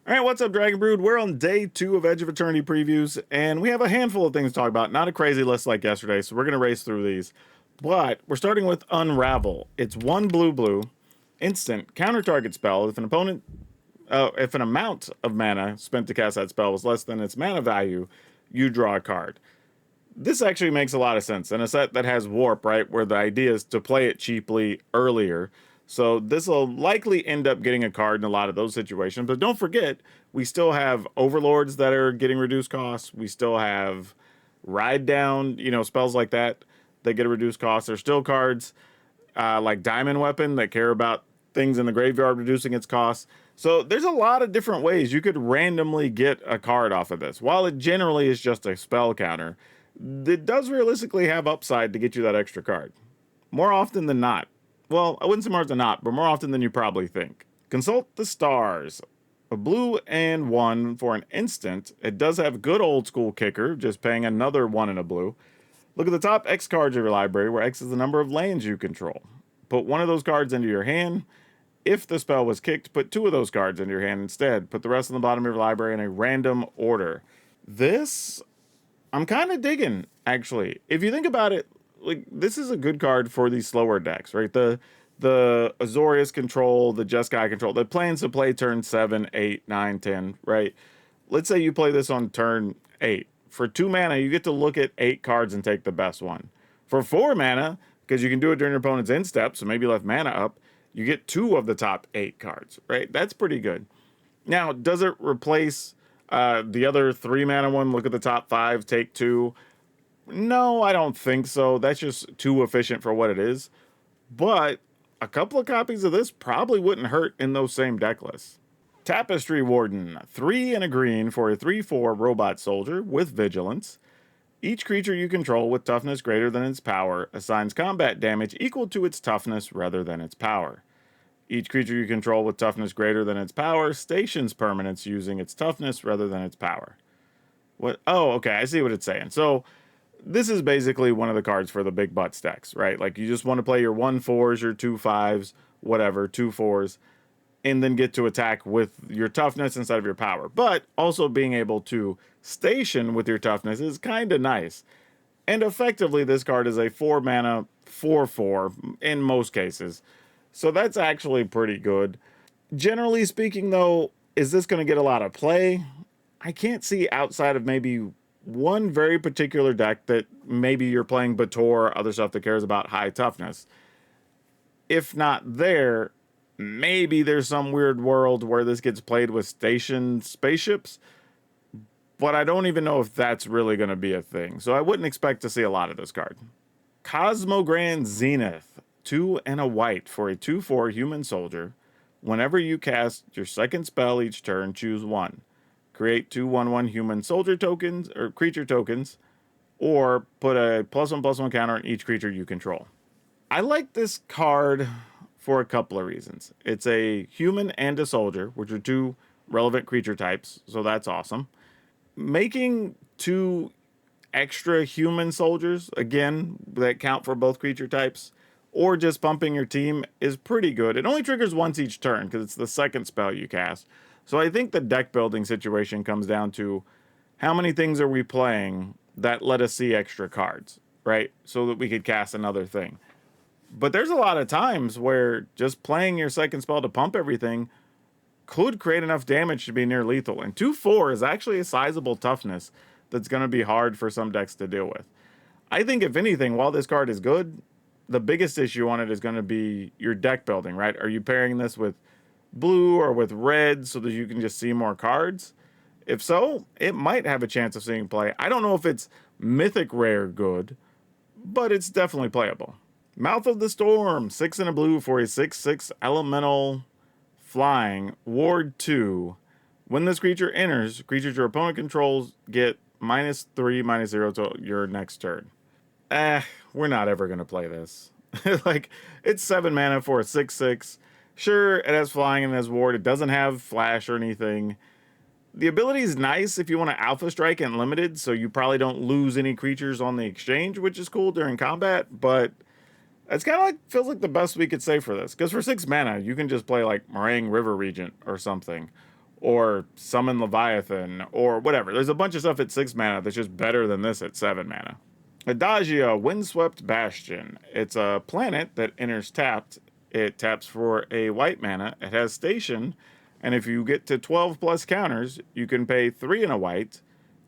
All right, what's up, Dragon Brood? We're on day 2 of Edge of Eternity Previews, and we have a handful of things to talk about. Not a crazy list like yesterday, so we're going to race through these. But we're starting with Unravel. It's 1 blue, instant, counter target spell. If an amount of mana spent to cast that spell was less than its mana value, you draw a card. This actually makes a lot of sense in a set that has Warp, right, where the idea is to play it cheaply earlier. So this will likely end up getting a card in a lot of those situations. But don't forget, we still have Overlords that are getting reduced costs. We still have Ride Down, spells like that get a reduced cost. There's still cards like Diamond Weapon that care about things in the graveyard reducing its costs. So there's a lot of different ways you could randomly get a card off of this. While it generally is just a spell counter, it does realistically have upside to get you that extra card. More often than not. Well, I wouldn't say more often than not, but more often than you probably think. Consult the Stars. A blue and 1 for an instant. It does have good old school kicker, just paying another 1 and a blue. Look at the top X cards of your library, where X is the number of lands you control. Put one of those cards into your hand. If the spell was kicked, put 2 of those cards into your hand instead. Put the rest on the bottom of your library in a random order. This, I'm kind of digging, actually. If you think about it, this is a good card for these slower decks, right? The Azorius control, the Jeskai control, the plans to play turn 7, 8, 9, 10, right? Let's say you play this on turn 8. For 2 mana, you get to look at 8 cards and take the best one. For 4 mana, because you can do it during your opponent's end step, so maybe you left mana up, you get 2 of the top 8 cards, right? That's pretty good. Now, does it replace the other 3 mana one? Look at the top 5, take 2. No, I don't think so. That's just too efficient for what it is. But a couple of copies of this probably wouldn't hurt in those same deck lists. Tapestry Warden, 3 and a green for a 3/4 robot soldier with vigilance. Each creature you control with toughness greater than its power assigns combat damage equal to its toughness rather than its power. Each creature you control with toughness greater than its power stations permanents using its toughness rather than its power. What? Oh, okay, I see what it's saying. So this is basically one of the cards for the big butt stacks, right? Like you just want to play your 1/4s, your 2/5s, whatever, 2/4s, and then get to attack with your toughness instead of your power. But also being able to station with your toughness is kind of nice. And effectively, this card is a 4 mana 4/4 in most cases. So that's actually pretty good. Generally speaking, though, is this going to get a lot of play? I can't see outside of maybe one very particular deck that maybe you're playing Bator or other stuff that cares about high toughness. If not there, maybe there's some weird world where this gets played with stationed spaceships, but I don't even know if that's really going to be a thing. So I wouldn't expect to see a lot of this card. Cosmogrand Zenith, 2 and a white for a 2/4 human soldier. Whenever you cast your second spell each turn, choose 1. Create 2 1/1 human soldier tokens or creature tokens, or put a +1/+1 counter on each creature you control. I like this card for a couple of reasons. It's a human and a soldier, which are 2 relevant creature types, so that's awesome. Making 2 extra human soldiers, again, that count for both creature types, or just pumping your team is pretty good. It only triggers once each turn because it's the second spell you cast. So I think the deck building situation comes down to how many things are we playing that let us see extra cards, right? So that we could cast another thing. But there's a lot of times where just playing your second spell to pump everything could create enough damage to be near lethal. And 2/4 is actually a sizable toughness that's going to be hard for some decks to deal with. I think if anything, while this card is good, the biggest issue on it is going to be your deck building, right? Are you pairing this with blue or with red so that you can just see more cards? If so, it might have a chance of seeing play. I don't know if it's mythic rare good, but it's definitely playable. Mouth of the Storm, 6 and a blue for a 6/6 elemental flying, ward 2. When this creature enters, creatures your opponent controls get -3/-0 to your next turn. We're not ever going to play this. Like, it's 7 mana for a 6/6. Sure, it has flying and it has ward. It doesn't have flash or anything. The ability is nice if you want to Alpha Strike and limited, so you probably don't lose any creatures on the exchange, which is cool during combat, but it's kind of like, feels like the best we could say for this. Because for 6 mana, you can just play like Meringue River Regent or something. or Summon Leviathan, or whatever. There's a bunch of stuff at 6 mana that's just better than this at 7 mana. Adajia, Windswept Bastion. It's a planet that enters tapped. It taps for a white mana. It has station, and if you get to 12 plus counters, you can pay 3 and a white,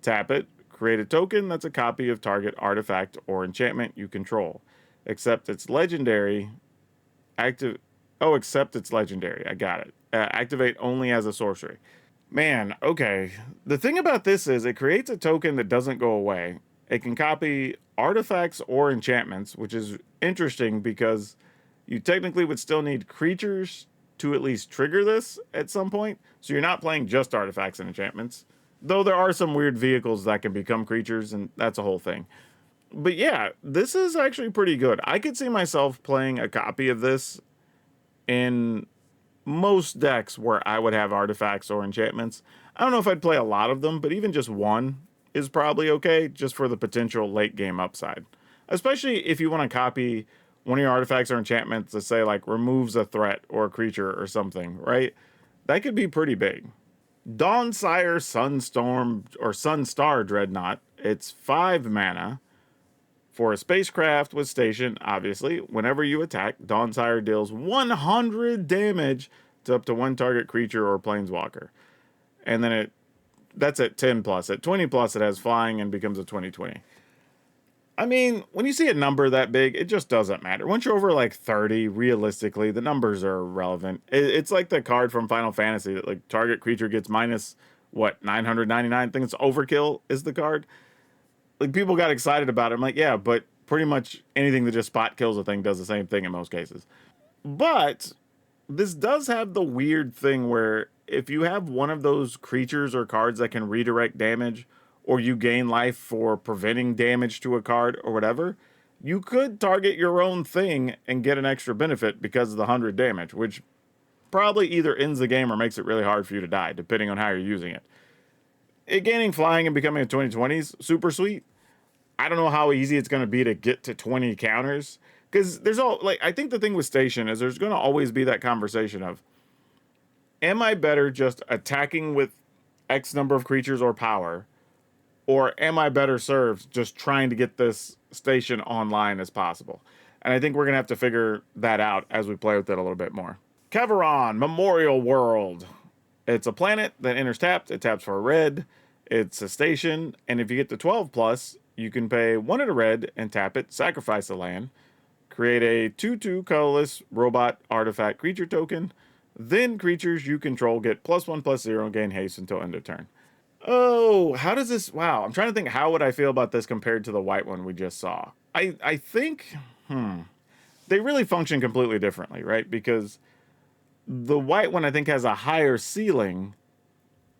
tap it, create a token that's a copy of target artifact or enchantment you control. Except it's legendary. Except it's legendary. I got it. Activate only as a sorcery. Man, okay. The thing about this is it creates a token that doesn't go away. It can copy artifacts or enchantments, which is interesting because you technically would still need creatures to at least trigger this at some point. So you're not playing just artifacts and enchantments. Though there are some weird vehicles that can become creatures, and that's a whole thing. But yeah, this is actually pretty good. I could see myself playing a copy of this in most decks where I would have artifacts or enchantments. I don't know if I'd play a lot of them, but even just one is probably okay, just for the potential late game upside. Especially if you want to copy one of your artifacts or enchantments to say like removes a threat or a creature or something, right? That could be pretty big. Donsire Sunstorm or Sunstar Dreadnought. It's 5 mana. For a spacecraft with station, obviously, whenever you attack, Donsire deals 100 damage to up to 1 target creature or planeswalker. And then that's at 10 plus. At 20 plus, it has flying and becomes a 20/20. I mean, when you see a number that big, it just doesn't matter. Once you're over like 30, realistically, the numbers are irrelevant. It's like the card from Final Fantasy that like target creature gets minus, 999? I think it's Overkill is the card. Like, people got excited about it. I'm like, yeah, but pretty much anything that just spot kills a thing does the same thing in most cases. But this does have the weird thing where if you have one of those creatures or cards that can redirect damage, or you gain life for preventing damage to a card or whatever, you could target your own thing and get an extra benefit because of the 100 damage, which probably either ends the game or makes it really hard for you to die, depending on how you're using it. Gaining flying and becoming a 20/20 is super sweet. I don't know how easy it's going to be to get to 20 counters. Because I think the thing with station is there's going to always be that conversation of, am I better just attacking with X number of creatures or power? Or am I better served just trying to get this station online as possible? And I think we're going to have to figure that out as we play with it a little bit more. Caveron, Memorial World. It's a planet that enters tapped. It taps for a red. It's a station. And if you get to 12 plus, you can pay 1 and a red and tap it, sacrifice a land, create a 2/2 colorless robot artifact creature token. Then creatures you control get +1/+0 and gain haste until end of turn. Oh, how does this... Wow, I'm trying to think, how would I feel about this compared to the white one we just saw? I think... They really function completely differently, right? Because the white one, I think, has a higher ceiling,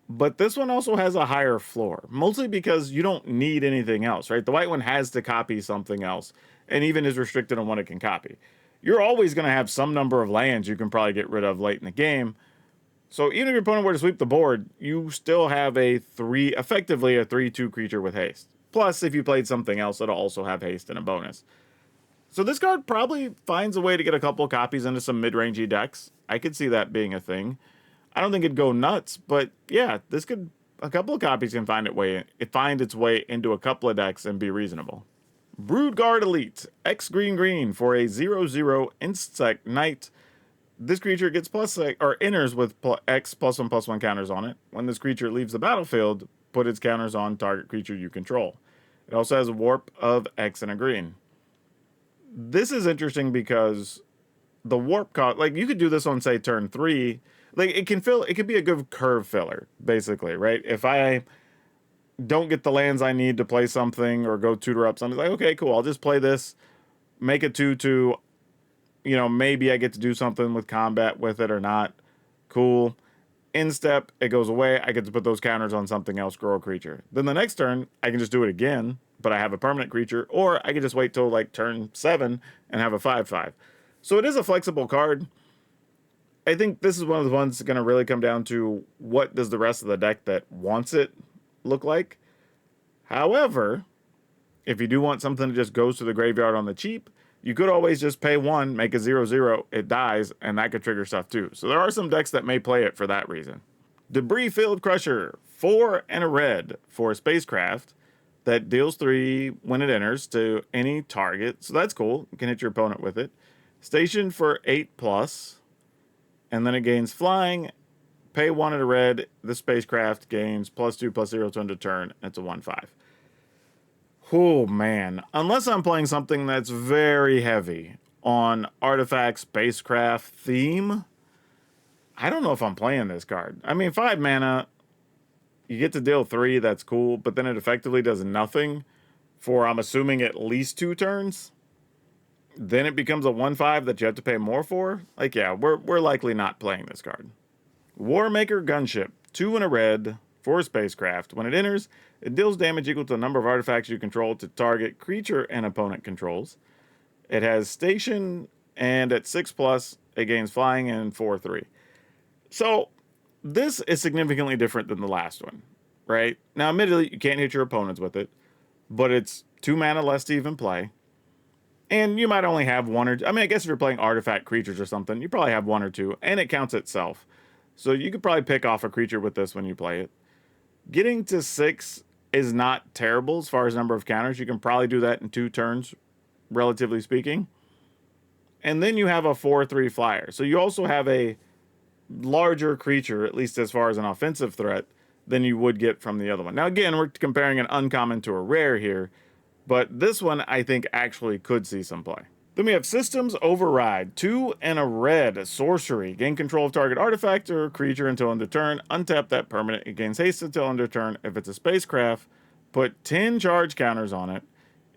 but this one also has a higher floor. Mostly because you don't need anything else, right? The white one has to copy something else, and even is restricted on what it can copy. You're always going to have some number of lands you can probably get rid of late in the game. So even if your opponent were to sweep the board, you still have effectively a 3/2 creature with haste. Plus, if you played something else, it'll also have haste and a bonus. So this card probably finds a way to get a couple copies into some mid-rangey decks. I could see that being a thing. I don't think it'd go nuts, but yeah, a couple of copies can find its way into a couple of decks and be reasonable. Broodguard Elite, X green for a 0/0 insect knight. This creature gets enters with X +1/+1 counters on it. When this creature leaves the battlefield, put its counters on target creature you control. It also has a warp of X and a green. This is interesting because the warp cost, you could do this on, say, turn 3. It could be a good curve filler, basically, right? If I don't get the lands I need to play something or go tutor up something, okay, cool, I'll just play this, make a 2/2. Maybe I get to do something with combat with it or not. Cool. In step, it goes away. I get to put those counters on something else, grow a creature. Then the next turn, I can just do it again, but I have a permanent creature, or I can just wait till turn 7 and have a 5/5. So it is a flexible card. I think this is one of the ones that's going to really come down to what does the rest of the deck that wants it look like. However, if you do want something that just goes to the graveyard on the cheap, you could always just pay 1, make a 0/0, it dies, and that could trigger stuff too. So there are some decks that may play it for that reason. Debris Field Crusher, 4 and a red for a spacecraft that deals 3 when it enters to any target. So that's cool. You can hit your opponent with it. Station for 8+, and then it gains flying. Pay 1 and a red. The spacecraft gains +2/+0 to end of turn. It's a 1/5. Oh man, unless I'm playing something that's very heavy on artifact spacecraft theme, I don't know if I'm playing this card. I mean, 5 mana, you get to deal 3, that's cool, but then it effectively does nothing for, I'm assuming, at least 2 turns. Then it becomes a 1/5 that you have to pay more for. Like, yeah, we're likely not playing this card. Warmaker Gunship, 2 and a red for a spacecraft. When it enters, it deals damage equal to the number of artifacts you control to target creature and opponent controls. It has station, and at 6+, it gains flying and 4/3. So this is significantly different than the last one, right? Now, admittedly, you can't hit your opponents with it, but it's 2 mana less to even play. And you might only have 1 or... I mean, I guess if you're playing artifact creatures or something, you probably have 1 or 2, and it counts itself. So you could probably pick off a creature with this when you play it. Getting to 6 is not terrible as far as number of counters. You can probably do that in 2 turns, relatively speaking. And then you have a 4/3 flyer. So you also have a larger creature, at least as far as an offensive threat, than you would get from the other one. Now, again, we're comparing an uncommon to a rare here, but this one I think actually could see some play. Then we have Systems Override, 2 and a red, Sorcery. Gain control of target artifact or creature until end of turn. Untap that permanent. It gains haste until end of turn. If it's a spacecraft, put 10 charge counters on it.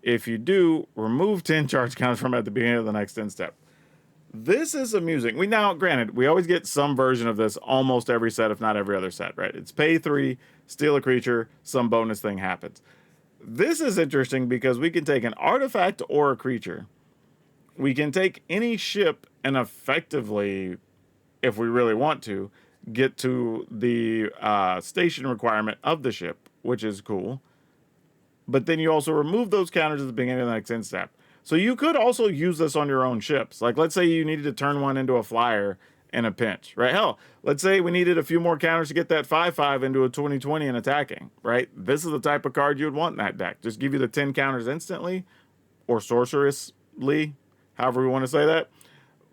If you do, remove 10 charge counters from it at the beginning of the next end step. This is amusing. Now, granted, we always get some version of this almost every set, if not every other set, right? It's pay 3, steal a creature, some bonus thing happens. This is interesting because we can take an artifact or a creature. We can take any ship and effectively, if we really want to, get to the station requirement of the ship, which is cool. But then you also remove those counters at the beginning of the next end step. So you could also use this on your own ships. Like, let's say you needed to turn one into a flyer in a pinch, right? Hell, let's say we needed a few more counters to get that 5/5 into a 20/20 and attacking, right? This is the type of card you would want in that deck. Just give you the 10 counters instantly, or sorcerously, however we want to say that.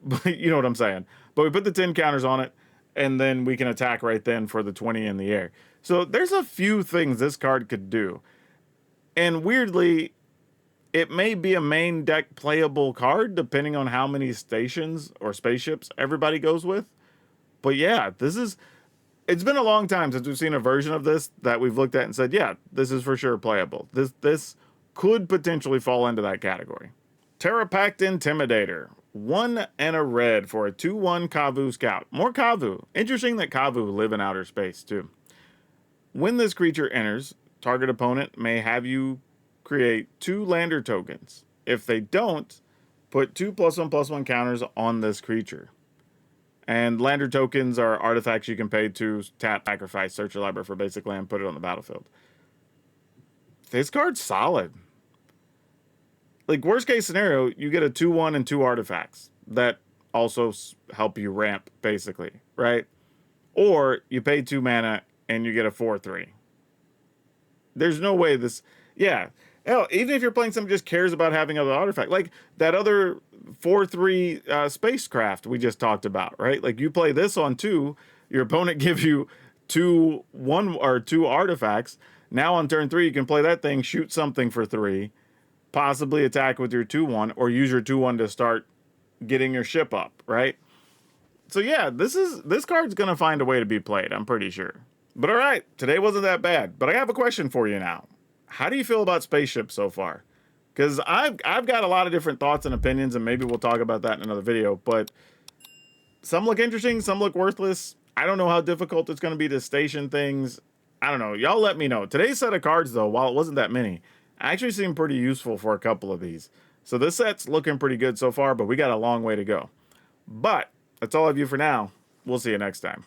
But you know what I'm saying. But we put the 10 counters on it, and then we can attack right then for the 20 in the air. So there's a few things this card could do. And weirdly, it may be a main deck playable card depending on how many stations or spaceships everybody goes with. But yeah, it's been a long time since we've seen a version of this that we've looked at and said, yeah, this is for sure playable. This could potentially fall into that category. Terrapact Intimidator, 1 and a red for a 2/1 Kavu Scout. More Kavu. Interesting that Kavu live in outer space too. When this creature enters, target opponent may have you create 2 lander tokens. If they don't, put 2 +1/+1 counters on this creature. And lander tokens are artifacts you can pay to tap, sacrifice, search your library for basic land, put it on the battlefield. This card's solid. Like, worst case scenario, you get a 2/1 and 2 artifacts that also help you ramp, basically, right? Or you pay 2 mana and you get a 4/3. There's no way this... Yeah. Hell, even if you're playing someone who just cares about having other artifact, like that other 4/3 spacecraft we just talked about, right? Like, you play this on 2, your opponent gives you 2 artifacts. Now on turn 3, you can play that thing, shoot something for 3, possibly attack with your 2/1, or use your 2/1 to start getting your ship up, right? So yeah, this card's gonna find a way to be played, I'm pretty sure. But all right, today wasn't that bad. But I have a question for you now. How do you feel about spaceships so far? Because I've got a lot of different thoughts and opinions, and maybe we'll talk about that in another video. But some look interesting, some look worthless. I don't know how difficult it's going to be to station things. I don't know. Y'all let me know. Today's set of cards, though, while it wasn't that many, actually seemed pretty useful for a couple of these. So this set's looking pretty good so far, but we got a long way to go. But that's all I have you for now. We'll see you next time.